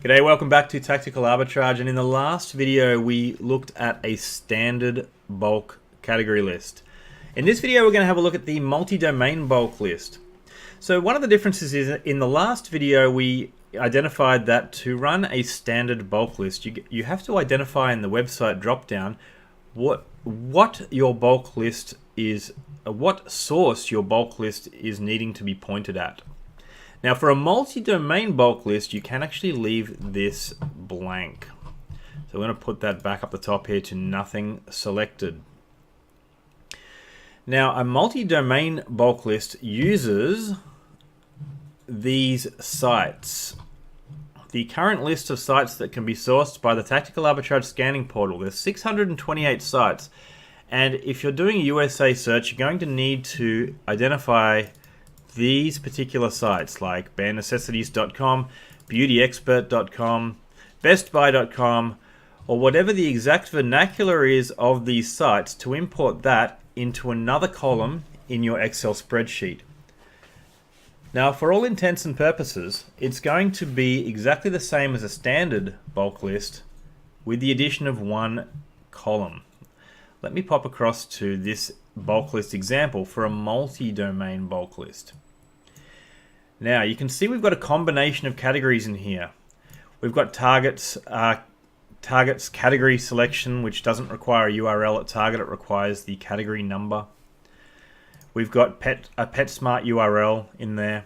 G'day, welcome back to Tactical Arbitrage, and in the last video we looked at a standard bulk category list. In this video we're going to have a look at the multi-domain bulk list. So one of the differences is in the last video we identified that to run a standard bulk list you have to identify in the website drop-down what your bulk list is, what source your bulk list is needing to be pointed at. Now for a multi-domain bulk list, you can actually leave this blank. So we're going to put that back up the top here to nothing selected. Now a multi-domain bulk list uses these sites. The current list of sites that can be sourced by the Tactical Arbitrage scanning portal, there's 628 sites. And if you're doing a USA search, you're going to need to identify these particular sites like barenecessities.com, beautyexpert.com, bestbuy.com, or whatever the exact vernacular is of these sites, to import that into another column in your Excel spreadsheet. Now for all intents and purposes, it's going to be exactly the same as a standard bulk list with the addition of one column. Let me pop across to this bulk list example for a multi-domain bulk list. Now you can see we've got a combination of categories in here. We've got targets category selection, which doesn't require a URL at target, it requires the category number. We've got a PetSmart URL in there.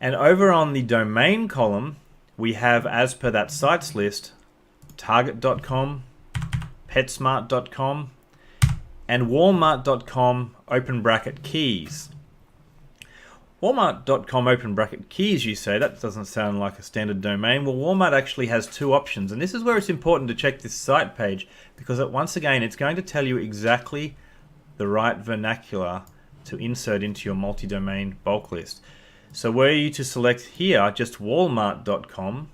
And over on the domain column, we have, as per that sites list, target.com, petsmart.com, and walmart.com open bracket keys. Walmart.com open bracket keys, you say, that doesn't sound like a standard domain. Well, Walmart actually has two options, and this is where it's important to check this site page, because once again it's going to tell you exactly the right vernacular to insert into your multi-domain bulk list. So were you to select here just walmart.com,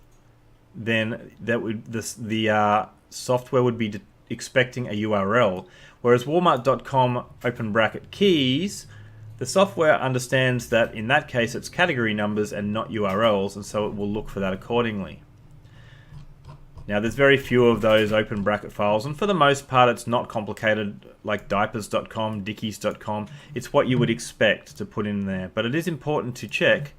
then the software would be expecting a URL. Whereas walmart.com open bracket keys, the software understands that in that case it's category numbers and not URLs, and so it will look for that accordingly. Now there's very few of those open bracket files, and for the most part it's not complicated like diapers.com, dickies.com. It's what you would expect to put in there, but it is important to check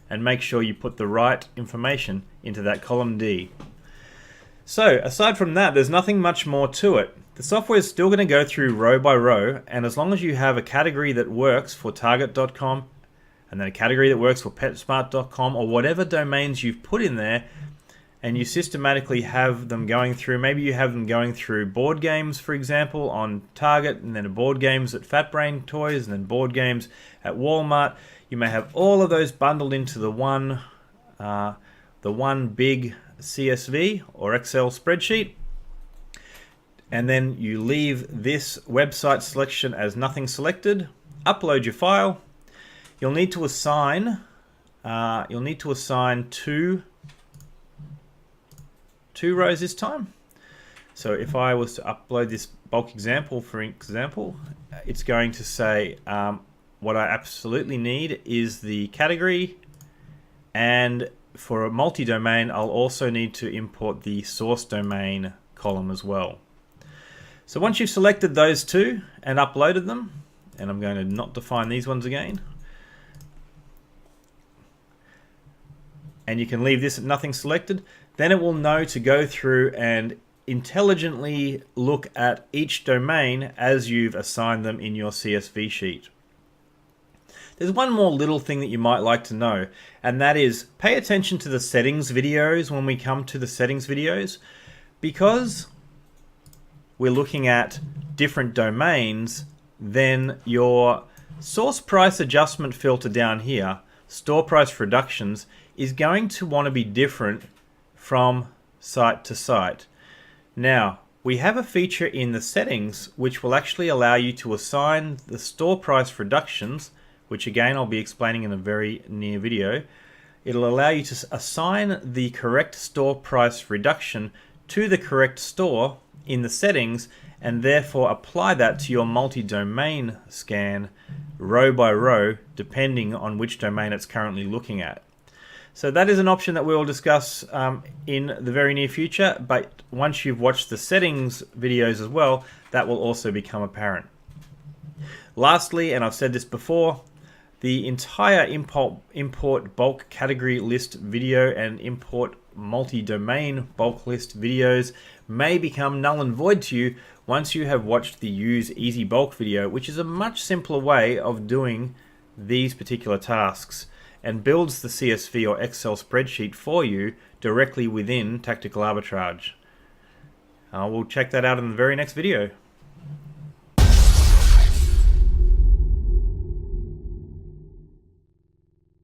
and make sure you put the right information into that column D. So aside from that, there's nothing much more to it. The software is still going to go through row by row, and as long as you have a category that works for target.com and then a category that works for petsmart.com or whatever domains you've put in there, and you systematically have them going through, maybe you have them going through board games, for example, on Target, and then board games at Fat Brain Toys, and then board games at Walmart. You may have all of those bundled into the one big CSV or Excel spreadsheet. And then you leave this website selection as nothing selected, upload your file. You'll need to assign two rows this time. So if I was to upload this bulk example, for example, it's going to say what I absolutely need is the category, and for a multi-domain I'll also need to import the source domain column as well. So once you've selected those two and uploaded them, and I'm going to not define these ones again, and you can leave this at nothing selected, then it will know to go through and intelligently look at each domain as you've assigned them in your CSV sheet. There's one more little thing that you might like to know, and that is pay attention to the settings videos when we come to the settings videos, because we're looking at different domains. Then your source price adjustment filter down here, store price reductions, is going to want to be different from site to site. Now, we have a feature in the settings which will actually allow you to assign the store price reductions, which again I'll be explaining in a very near video. It'll allow you to assign the correct store price reduction to the correct store in the settings, and therefore apply that to your multi-domain scan row by row depending on which domain it's currently looking at. So that is an option that we will discuss in the very near future, but once you've watched the settings videos as well, that will also become apparent. Lastly, and I've said this before, the entire import bulk category list video and import multi-domain bulk list videos may become null and void to you once you have watched the Use Easy Bulk video, which is a much simpler way of doing these particular tasks and builds the CSV or Excel spreadsheet for you directly within Tactical Arbitrage. We'll check that out in the very next video.